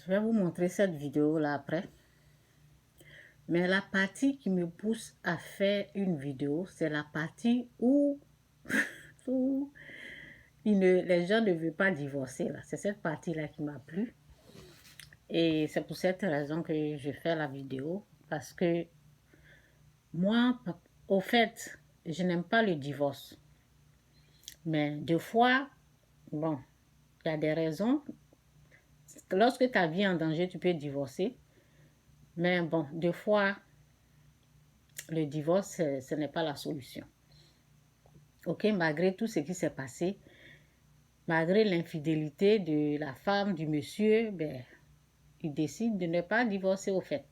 Je vais vous montrer cette vidéo-là après. Mais la partie qui me pousse à faire une vidéo, c'est la partie où, les gens ne veulent pas divorcer. C'est cette partie-là qui m'a plu. Et c'est pour cette raison que je fais la vidéo. Parce que moi, au fait, je n'aime pas le divorce. Mais des fois, bon, il y a des raisons. Lorsque ta vie est en danger, tu peux divorcer. Mais bon, des fois, le divorce, ce n'est pas la solution. Ok, malgré tout ce qui s'est passé, malgré l'infidélité de la femme, du monsieur, ben, il décide de ne pas divorcer au fait.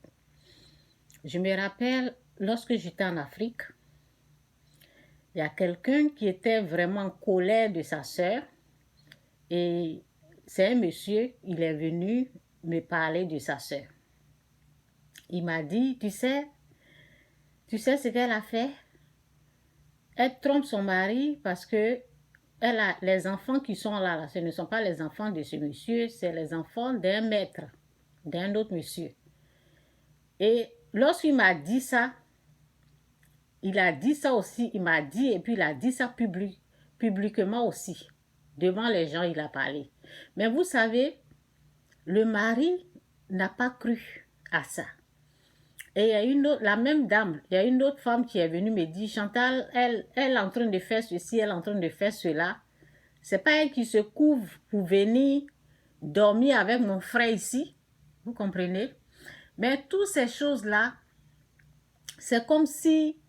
Je me rappelle, lorsque j'étais en Afrique, il y a quelqu'un qui était vraiment en colère de sa sœur. Et c'est un monsieur, il est venu me parler de sa sœur. Il m'a dit, tu sais ce qu'elle a fait? Elle trompe son mari parce que elle a les enfants qui sont là, ce ne sont pas les enfants de ce monsieur, c'est les enfants d'un maître, d'un autre monsieur. Et lorsqu'il m'a dit ça, il a dit ça aussi, il m'a dit, et puis il a dit ça publiquement aussi. Devant les gens, il a parlé. Mais vous savez, le mari n'a pas cru à ça. Et il y a une autre, la même dame, il y a une autre femme qui est venue me dire, Chantal, elle est en train de faire ceci, elle est en train de faire cela. C'est pas elle qui se couvre pour venir dormir avec mon frère ici. Vous comprenez? Mais toutes ces choses-là, c'est comme si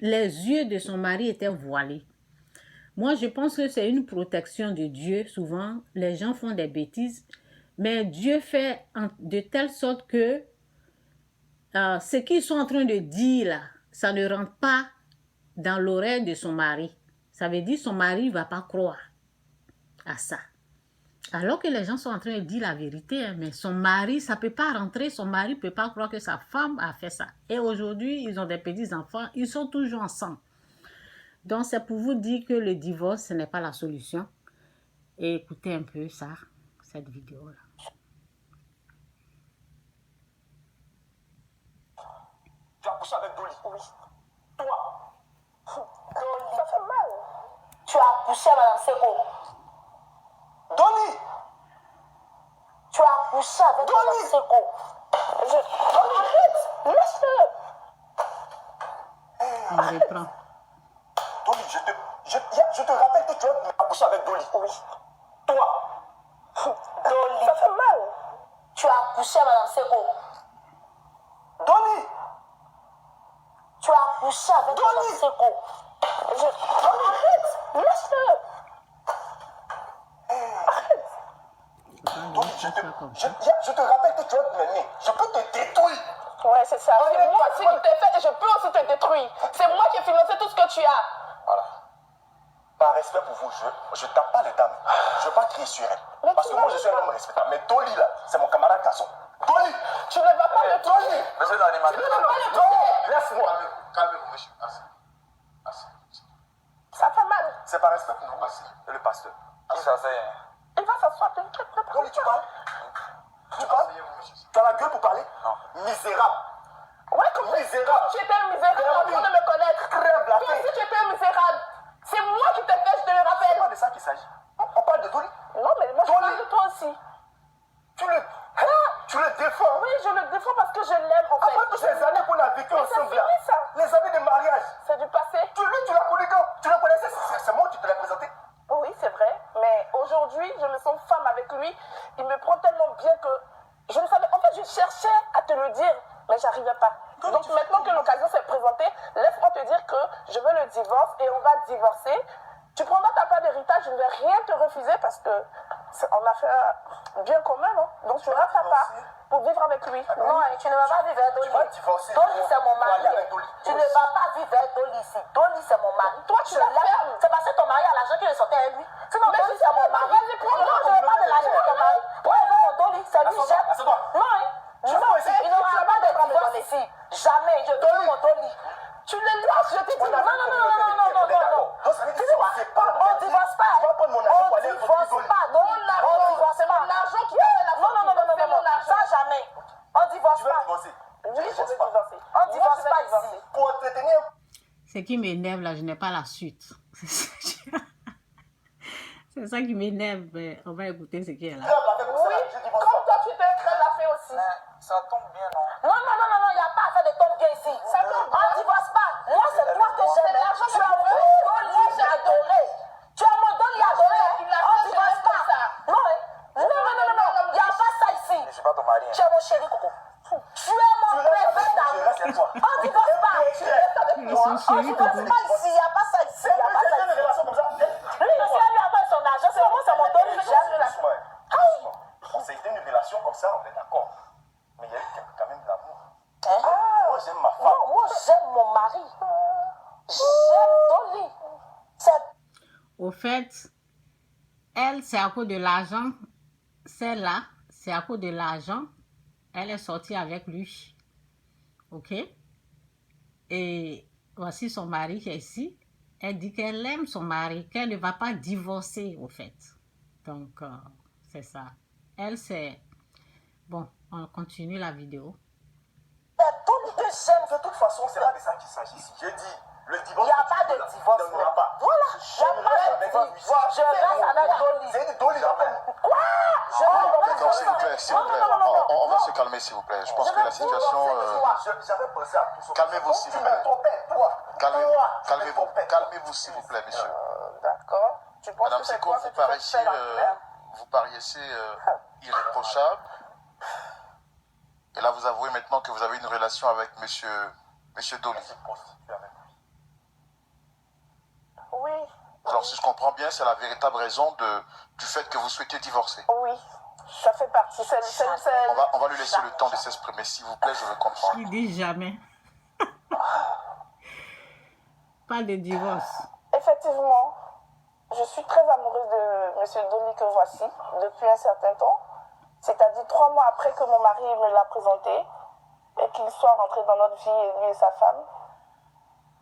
les yeux de son mari étaient voilés. Moi, je pense que c'est une protection de Dieu. Souvent, les gens font des bêtises, mais Dieu fait de telle sorte que ce qu'ils sont en train de dire là, ça ne rentre pas dans l'oreille de son mari. Ça veut dire que son mari ne va pas croire à ça. Alors que les gens sont en train de dire la vérité, hein, mais son mari, ça ne peut pas rentrer, son mari ne peut pas croire que sa femme a fait ça. Et aujourd'hui, ils ont des petits-enfants, ils sont toujours ensemble. Donc, c'est pour vous dire que le divorce, ce n'est pas la solution. Et écoutez un peu ça, cette vidéo-là. Tu as couché avec Dolly? Oui. Toi? Dolly. Ça fait mal. Tu as couché avec Madame Seko? Dolly! Tu as couché avec Madame Seko? Arrête! Laisse-le! On reprend. Dolly, je te rappelle que tu as couché avec Dolly. Oui. Toi? Dolly. Ça fait mal. Tu as couché avec Madame Seko? Dolly! Tu as couché avec Madame Seko? Arrête! Laisse-le! Arrête! Dolly, je te rappelle que tu as m'aimer. Je peux te détruire. Ouais, c'est ça. C'est moi aussi qui t'ai fait et je peux aussi te détruire. C'est moi qui ai financé tout ce que tu as. Voilà. Par respect pour vous, je tape pas les dames. Je ne veux pas crier sur elle. Mais Parce que moi, je suis un homme respectable. Mais Dolly, là, c'est mon camarade garçon. Dolly! Tu ne vas pas le toucher. Monsieur l'animateur. Non, laisse-moi. Calmez-vous, monsieur. Assez. Ça fait mal. C'est par respect pour vous. Et le pasteur. Qui ça c'est? Il va s'asseoir, t'inquiète. Dolly, tu parles? Tu parles? Tu as la gueule pour parler? Non. Misérable. Ouais, comme misérable. Tu étais un misérable avant de me connaître. Crève la Toi tête. aussi, tu étais un misérable. C'est moi qui t'ai fait, je te le C'est rappelle. pas de ça qu'il s'agit. On parle de Dolly. Non, mais moi, je parle de toi aussi. Tu le défends. Oui, je le défends parce que je l'aime, en fait. Après toutes ces années qu'on a vécu ensemble, là, fini, ça. les années de mariage, C'est du passé. tu la connais quand? Tu la connaissais, c'est moi qui te l'ai présenté. Oui, c'est vrai. Mais aujourd'hui, je me sens femme avec lui. Il me prend tellement bien que je ne savais... En fait, je cherchais à te le dire, mais j'arrivais pas. Donc maintenant que l'occasion s'est présentée, laisse-moi te dire que je veux le divorce et on va divorcer. Tu prendras ta part d'héritage, je ne vais rien te refuser parce que on a fait un bien commun, non? Donc tu auras ta part pour vivre avec lui. Non, tu ne vas pas vivre avec Dolly. Tu vas divorcer. Dolly, c'est mon mari. Tu ne vas pas vivre avec Dolly ici. Dolly, c'est mon mari. Toi, tu l'aimes. C'est parce que ton mari a l'argent qu'il sortait à lui. Sinon, Dolly, c'est mon mari. Non, je ne veux pas de l'argent de ton mari. Toi, il veut mon Dolly, c'est lui, j'aime. Non, il n'aura pas de divorce ici. Jamais, je veux mon Dolly. Tu le lâches, je te dis. Non. On divorce pas. On divorce pas. Non, on divorce pas. L'argent qui a fait la non. divorce pas ici. Pour entretenir. Ce qui m'énerve là, je n'ai pas la suite. C'est ça qui m'énerve. Mais on va écouter ce qui est là. Oui, comme toi, tu t'es très la fait aussi. Ça tombe bien, non? Non, il n'y a pas à faire de tombe bien ici. Ça tombe bien. On ne divorce pas. Moi, c'est toi que j'aime. Tu as mon Dolly, j'ai adoré. Tu as mon Dolly adoré. On ne divorce pas. Non, il n'y a pas ça ici. Je ne suis pas ton mari. Tu es mon chéri, Coco. Tu es mon préféré d'amour. On ne divorce pas. Tu restes avec moi. On ne divorce pas ici. Il n'y a pas ça ici. Il n'y a pas ça ici. Lui, monsieur, lui a pas son argent. C'est moi, c'est mon Dolly. J'aime la chose. On s'est été une relation comme ça, on est d'accord. Mais il y a eu quand même de l'amour. Moi, j'aime ma femme. Non, moi, j'aime mon mari. J'aime Dolly. Au fait, elle, c'est à cause de l'argent. Celle-là, c'est à cause de l'argent. Elle est sortie avec lui. OK? Et voici son mari qui est ici. Elle dit qu'elle aime son mari, qu'elle ne va pas divorcer, au fait. Donc, c'est ça. Elle, c'est... Bon, on continue la vidéo. De toute façon, c'est pas de ça qu'il s'agit ici. J'ai dit, le divorce. Il n'y a pas de divorce. Il n'y en aura pas. Voilà, je reste avec Dolly. C'est une Dolly, j'appelle. Quoi? D'accord, s'il vous plaît, s'il vous plaît. On va se calmer, s'il vous plaît. Je pense que la situation... J'avais pensé à tout ça. Calmez-vous, s'il vous plaît. Calmez-vous, s'il vous plaît, monsieur. D'accord. Tu penses Madame que c'est Seko, quoi vous que tu fais là? paraissez irréprochable. Et là, vous avouez maintenant que vous avez une relation avec monsieur Dolly. Oui. Alors, si je comprends bien, c'est la véritable raison du fait que vous souhaitez divorcer. Oui. Ça fait partie. On va lui laisser le temps de s'exprimer, s'il vous plaît, je veux comprendre. Il dit jamais. Pas de divorce. Effectivement, je suis très amoureuse de M. Dolly que voici depuis un certain temps. C'est-à-dire 3 mois après que mon mari me l'a présenté et qu'il soit rentré dans notre vie, lui et sa femme.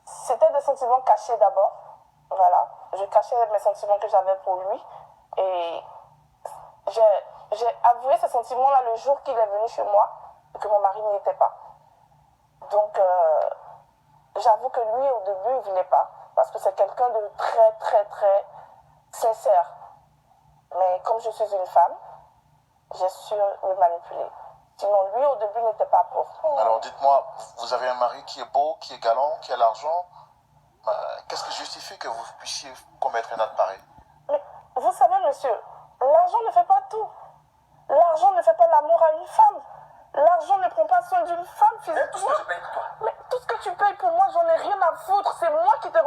C'était des sentiments cachés d'abord. Voilà. Je cachais mes sentiments que j'avais pour lui. Et j'ai avoué ces sentiments-là le jour qu'il est venu chez moi et que mon mari n'y était pas. Donc, j'avoue que lui, au début, il ne voulait pas. Parce que c'est quelqu'un de très, très, très sincère. Mais comme je suis une femme, j'ai su le manipuler. Sinon, lui, au début, n'était pas pour. Alors, dites-moi, vous avez un mari qui est beau, qui est galant, qui a l'argent. Qu'est-ce qui justifie que vous puissiez commettre un acte pareil? Mais vous savez, monsieur, l'argent ne fait pas tout. L'argent ne fait pas l'amour à une femme. L'argent ne prend pas soin d'une femme physiquement. Tout ce que je paye pour toi. Mais tout ce que tu payes pour moi, j'en ai rien à foutre. C'est moi qui t'ai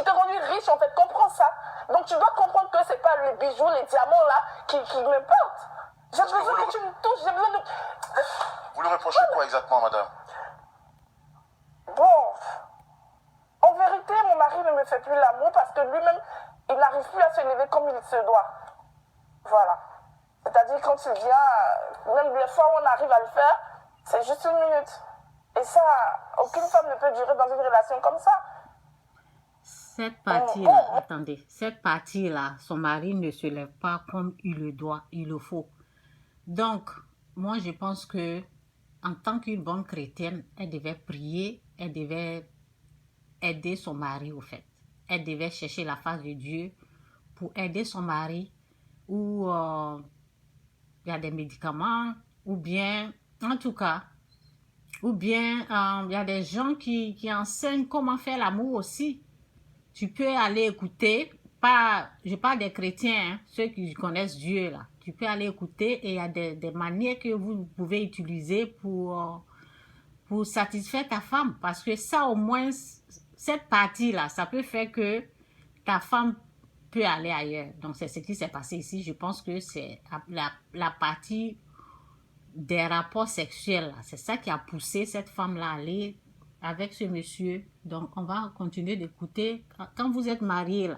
rendu riche, en fait. Comprends ça. Donc, tu dois comprendre que c'est pas les bijoux, les diamants, là, qui m'importent. J'ai besoin que tu me touches, j'ai besoin de... Vous lui reprochez quoi exactement, madame? Bon, en vérité, mon mari ne me fait plus l'amour parce que lui-même, il n'arrive plus à se lever comme il se doit. Voilà. C'est-à-dire, quand il vient, même les fois où on arrive à le faire, c'est juste 1 minute. Et ça, aucune femme ne peut durer dans une relation comme ça. Cette partie-là, attendez, cette partie-là, son mari ne se lève pas comme il le doit, il le faut. Donc, moi, je pense que en tant qu'une bonne chrétienne, elle devait prier, elle devait aider son mari, au fait. Elle devait chercher la face de Dieu pour aider son mari, ou il y a des médicaments, ou bien, en tout cas, ou bien il y a des gens qui enseignent comment faire l'amour aussi. Tu peux aller écouter, je parle des chrétiens, hein, ceux qui connaissent Dieu là. Tu peux aller écouter et il y a des manières que vous pouvez utiliser pour satisfaire ta femme. Parce que ça, au moins, cette partie-là, ça peut faire que ta femme peut aller ailleurs. Donc, c'est ce qui s'est passé ici. Je pense que c'est la partie des rapports sexuels. C'est ça qui a poussé cette femme-là à aller avec ce monsieur. Donc, on va continuer d'écouter. Quand vous êtes marié, là,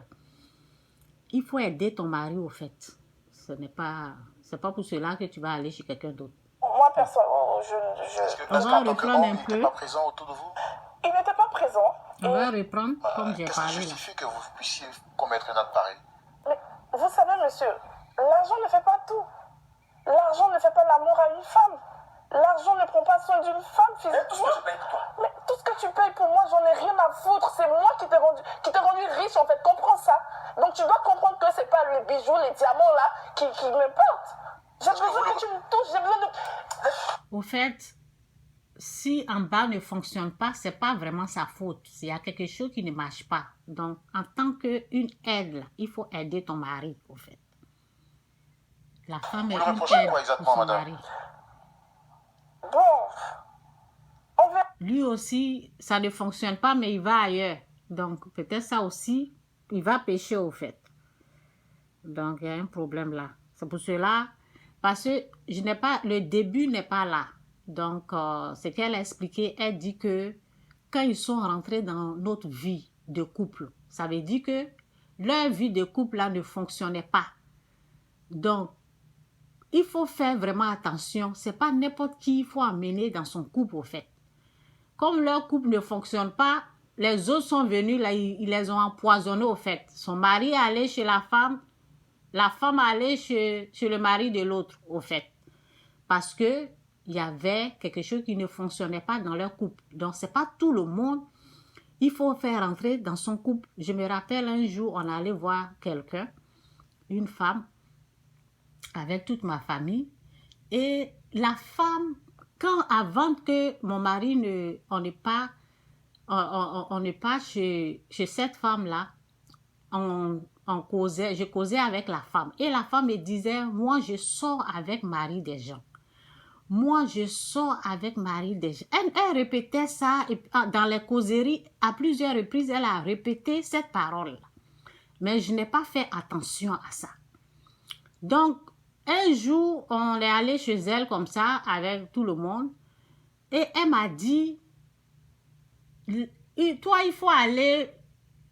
il faut aider ton mari, au fait. C'est pas pour cela que tu vas aller chez quelqu'un d'autre. Moi, personnellement, On va reprendre un peu. Il n'était pas présent autour de vous? Il n'était pas présent. On va reprendre comme j'ai Qu'est-ce qui parlé là. justifie que vous puissiez commettre un acte pareil? Mais vous savez, monsieur, l'argent ne fait pas tout. L'argent ne fait pas l'amour à une femme. L'argent ne prend pas soin d'une femme physiquement. Tout ce que je paye pour toi. Mais tout tout ce que tu payes pour moi, j'en ai rien à foutre. C'est moi qui t'ai rendu riche, en fait. Comprends ça. Donc, tu dois comprendre que c'est pas les bijoux, les diamants, là, qui m'importent. J'ai besoin que tu me touches, j'ai besoin de... Au fait, si en bas ne fonctionne pas, c'est pas vraiment sa faute. Il y a quelque chose qui ne marche pas. Donc, en tant qu'une aide, là, il faut aider ton mari, au fait. La femme est Vous le une reprochez aide quoi pour exactement, son madame? mari. Bon, on verra. Lui aussi, ça ne fonctionne pas, mais il va ailleurs. Donc, peut-être ça aussi, il va pécher, au fait. Donc, il y a un problème là. C'est pour cela, parce que le début n'est pas là. Donc, ce qu'elle a expliqué, elle dit que quand ils sont rentrés dans notre vie de couple, ça veut dire que leur vie de couple là ne fonctionnait pas. Donc, il faut faire vraiment attention. C'est pas n'importe qui il faut amener dans son couple, au fait. Comme leur couple ne fonctionne pas, les autres sont venus là, ils les ont empoisonnés, au fait. Son mari est allé chez la femme est allée chez le mari de l'autre, au fait. Parce que il y avait quelque chose qui ne fonctionnait pas dans leur couple. Donc, c'est pas tout le monde. Il faut faire entrer dans son couple. Je me rappelle un jour, on allait voir quelqu'un, une femme, avec toute ma famille. Et la femme, avant que mon mari on n'est pas chez cette femme-là, je causais avec la femme. Et la femme me disait, moi, je sors avec mari des gens. Moi, je sors avec mari des gens. Elle répétait ça et, dans les causeries, à plusieurs reprises, elle a répété cette parole-là. Mais je n'ai pas fait attention à ça. Donc, un jour, on est allé chez elle comme ça, avec tout le monde. Et elle m'a dit, toi, il faut aller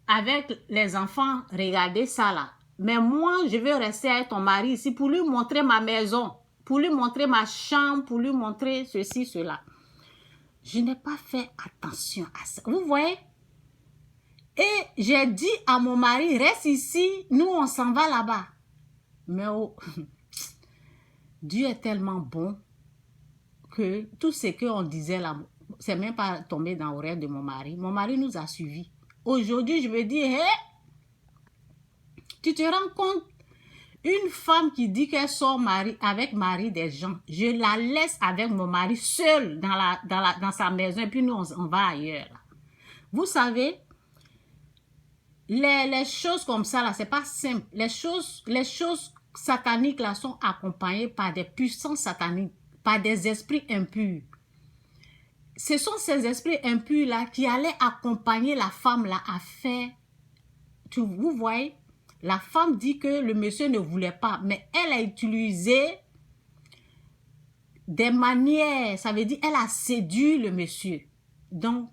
avec les enfants, regarder ça là. Mais moi, je veux rester avec ton mari ici pour lui montrer ma maison, pour lui montrer ma chambre, pour lui montrer ceci, cela. Je n'ai pas fait attention à ça. Vous voyez? Et j'ai dit à mon mari, reste ici, nous on s'en va là-bas. Mais oh, Dieu est tellement bon que tout ce qu'on disait là, c'est même pas tombé dans l'oreille de mon mari. Mon mari nous a suivis. Aujourd'hui, je me dis, hé, tu te rends compte, une femme qui dit qu'elle sort avec mari des gens, je la laisse avec mon mari seul dans sa maison et puis nous, on va ailleurs. Là. Vous savez, les choses comme ça, là, c'est pas simple. Les choses sataniques, là, sont accompagnées par des puissances sataniques, par des esprits impurs. Ce sont ces esprits impurs, là, qui allaient accompagner la femme, là, à faire... Vous voyez, la femme dit que le monsieur ne voulait pas, mais elle a utilisé des manières, ça veut dire, elle a séduit le monsieur. Donc,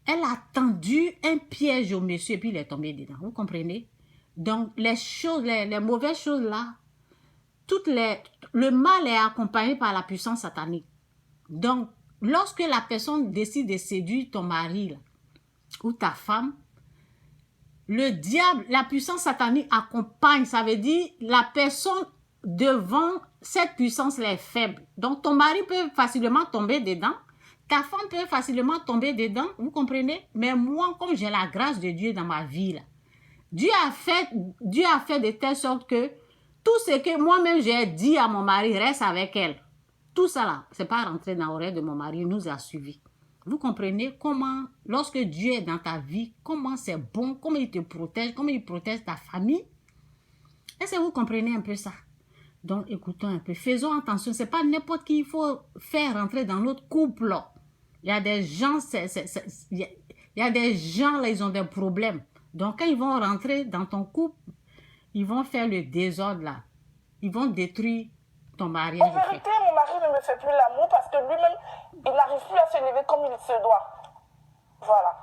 elle a tendu un piège au monsieur et puis il est tombé dedans. Vous comprenez? Donc, les choses, les mauvaises choses là, le mal est accompagné par la puissance satanique. Donc, lorsque la personne décide de séduire ton mari là, ou ta femme, le diable, la puissance satanique accompagne. Ça veut dire la personne devant cette puissance-là est faible. Donc, ton mari peut facilement tomber dedans. Ta femme peut facilement tomber dedans, vous comprenez? Mais moi, comme j'ai la grâce de Dieu dans ma vie, là, Dieu a fait de telle sorte que tout ce que moi-même j'ai dit à mon mari, reste avec elle. Tout ça là, c'est pas rentré dans l'oreille de mon mari, il nous a suivis. Vous comprenez comment, lorsque Dieu est dans ta vie, comment c'est bon, comment il te protège, comment il protège ta famille? Est-ce que vous comprenez un peu ça? Donc, écoutons un peu. Faisons attention, c'est pas n'importe qui il faut faire rentrer dans notre couple là. Il y a des gens, il y a des gens là, ils ont des problèmes. Donc, quand ils vont rentrer dans ton couple, ils vont faire le désordre là. Ils vont détruire ton mariage. En vérité, mon mari ne me fait plus l'amour parce que lui-même, il n'arrive plus à se lever comme il se doit. Voilà.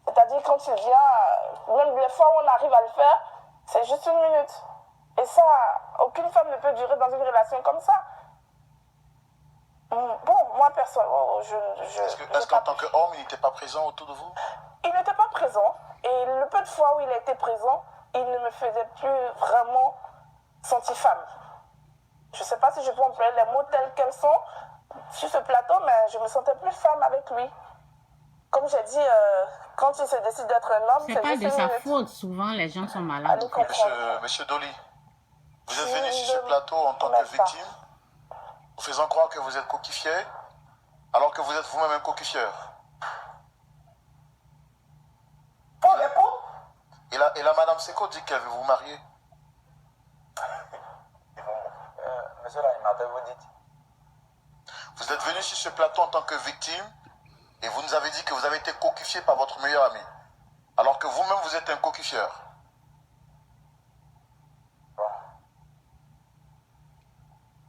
C'est-à-dire, quand il vient, même les fois où on arrive à le faire, c'est juste une minute. Et ça, aucune femme ne peut durer dans une relation comme ça. Bon, moi, personnellement, Est-ce qu'en tant qu'homme, il n'était pas présent autour de vous? Il n'était pas présent. Et le peu de fois où il a été présent, il ne me faisait plus vraiment sentir femme. Je ne sais pas si je peux employer les mots tels qu'elles sont sur ce plateau, mais je me sentais plus femme avec lui. comme j'ai dit, quand il se décide d'être un homme, C'est pas de juste sa une minute. faute. Souvent, les gens sont malades. Allez comprendre. Monsieur Dolly, vous êtes Je venu sur ce ne plateau en tant que m'aime pas. victime, vous faisant croire que vous êtes coquifié, alors que vous êtes vous-même un coquifieur. Faut répondre. Et la Madame Seko dit qu'elle veut vous marier. Monsieur l'animateur, vous dites. Vous êtes venu sur ce plateau en tant que victime et vous nous avez dit que vous avez été coquifié par votre meilleur ami. Alors que vous-même, vous êtes un coquifieur.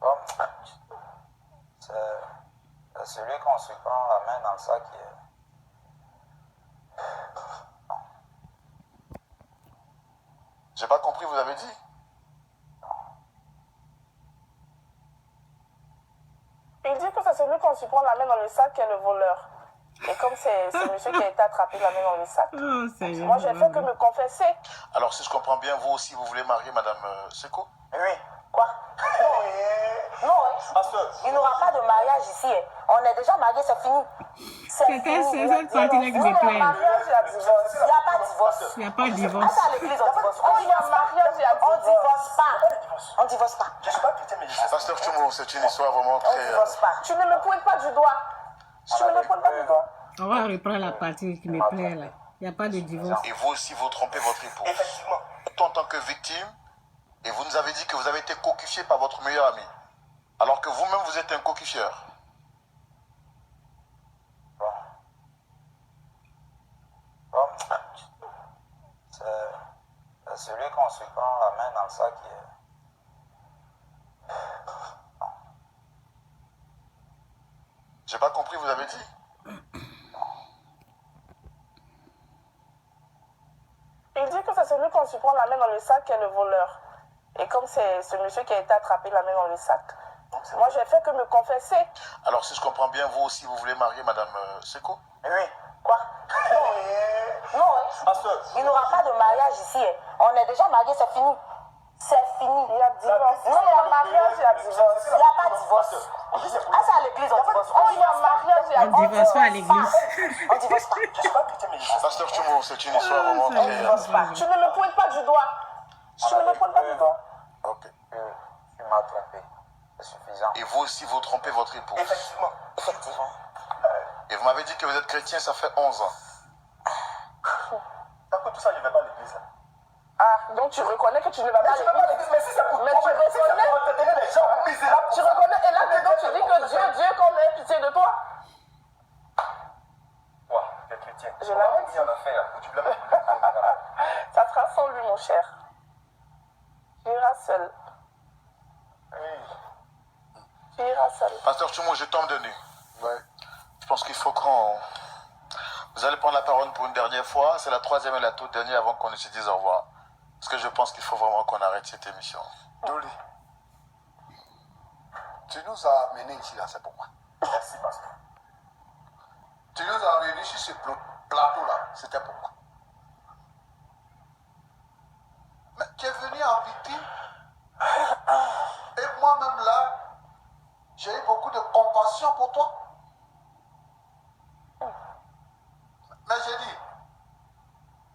Bon, c'est celui qu'on se prend la main dans le sac qui est. J'ai pas compris, vous avez dit. Il dit que c'est celui qu'on se prend la main dans le sac qui est le voleur. Et comme c'est monsieur qui a été attrapé la main dans le sac, moi j'ai fait que me confesser. Alors si je comprends bien, vous aussi, vous voulez marier Madame Seko? Oui. Quoi? Non, il n'y aura pas de mariage ici. On est déjà mariés, c'est fini. C'est C'était cette partie-là qui me plaît. Mariage, il y a divorce. Il n'y a pas de divorce. Il n'y a pas de Ah, divorce. c'est à l'église, on divorce. On dit un mariage, il y a On divorce. divorce pas. On divorce pas. Je ne suis pas chrétien, mais je sais. Pasteur Tumo, c'est une histoire vraiment On très... divorce pas. Tu ne me pointes pas du doigt. Tu ne me pointes pas du doigt. On va reprendre la partie qui me plaît là. Il n'y a pas de divorce. Et vous aussi, vous trompez votre épouse. Effectivement. En tant que victime, et vous nous avez dit que vous avez été coquifié par votre meilleur ami. Alors que vous-même, vous êtes un coquifieur. Bon, c'est celui qu'on se prend la main dans le sac qui est. J'ai pas compris, vous avez dit. Il dit que c'est celui qu'on se prend la main dans le sac qui est le voleur. Et comme c'est ce monsieur qui a été attrapé la main dans le sac, moi j'ai fait que me confesser. Alors si je comprends bien, vous aussi, vous voulez marier Madame Seko? Oui. Quoi? Non, il n'y aura pas de mariage ici. On est déjà mariés, c'est fini. C'est fini. Il y a divorce. Non, il y a mariage, il y a divorce. Il n'y a pas de divorce. Ah, c'est à l'église, on divorce. On dit un mariage, il y a On ne divorce pas à l'église. On divorce pas. Je ne suis pas chrétien, mais je sais. Pasteur Tumo, c'est une histoire vraiment très... Tu ne me pointes pas du doigt. Tu ne me pointes pas du doigt. Ok. Tu m'as trompé. C'est suffisant. Et vous aussi, vous trompez votre épouse. Effectivement. Effectivement. Et vous m'avez dit que vous êtes chrétien, ça fait 11 ans. Tant que tout ça, je ne vais pas à l'église. Ah, donc tu reconnais que tu ne vas pas à Je ne vais pas à l'église. l'église, mais si c'est pour Mais tu reconnais. entretenir les gens misérables. Tu reconnais. Et là-dedans, tu dis que Dieu qu'on ait pitié de toi. Ouais, tu es chrétien. Je On va l'avais mourir en affaire. Tu blâmes. Ça sera sans lui, mon cher. Tu iras seul. Oui. Tu iras seul. Pasteur Tumo, je tombe de nu. Ouais. Je pense qu'il faut qu'on... Vous allez prendre la parole pour une dernière fois. C'est la troisième et la toute dernière avant qu'on ne se dise au revoir. Parce que je pense qu'il faut vraiment qu'on arrête cette émission. Dolly, tu nous as amenés ici, là, c'est pourquoi. Merci, pasteur. Tu nous as réunis sur ce plateau-là, c'était pourquoi. Mais tu es venu en victime. Et moi-même, là, j'ai eu beaucoup de compassion pour toi. Mais j'ai dit,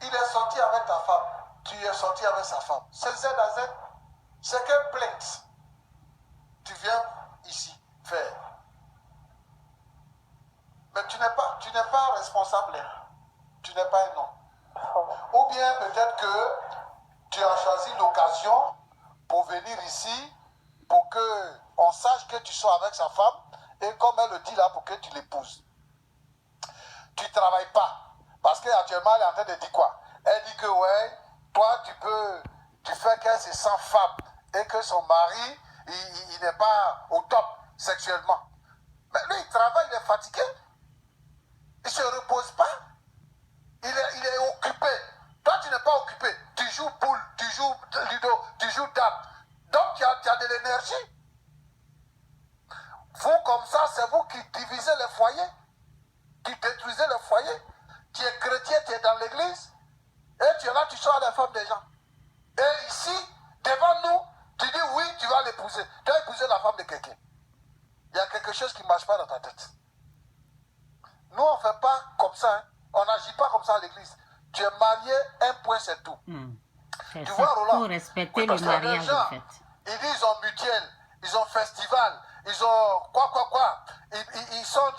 il est sorti avec ta femme. Tu es sorti avec sa femme. C'est Z à Z. C'est quelle plainte tu viens ici faire. Mais tu n'es pas responsable. Tu n'es pas un homme. Ou bien peut-être que tu as choisi l'occasion pour venir ici pour qu'on sache que tu sois avec sa femme et comme elle le dit là, pour que tu l'épouses. Tu ne travailles pas. Parce qu'actuellement, elle est en train de dire quoi? Elle dit que ouais, toi tu fais qu'elle se sent femme et que son mari, il n'est pas au top sexuellement. Mais lui, il travaille, il est fatigué. Il ne se repose pas. Il est occupé. Toi, tu n'es pas occupé. Tu joues boule, tu joues ludo, tu joues dame. Donc, tu as de l'énergie. Vous, comme ça, c'est vous qui divisez les foyers, qui détruisez les foyers. Tu es chrétien, tu es dans l'église, et tu es là, tu sors les femmes des gens. Et ici, devant nous, tu dis oui, tu vas l'épouser. Tu vas épouser la femme de quelqu'un. Il y a quelque chose qui ne marche pas dans ta tête. Nous, on ne fait pas comme comme ça. Hein. On n'agit pas comme ça à l'église. Tu es marié, un point, c'est tout. C'est Tu ça. vois, Roland? Faut respecter Oui, le parce qu'il y a des mariage, gens, en fait. ils disent ils ont mutuelle, ils ont festival, ils ont quoi. Ils sont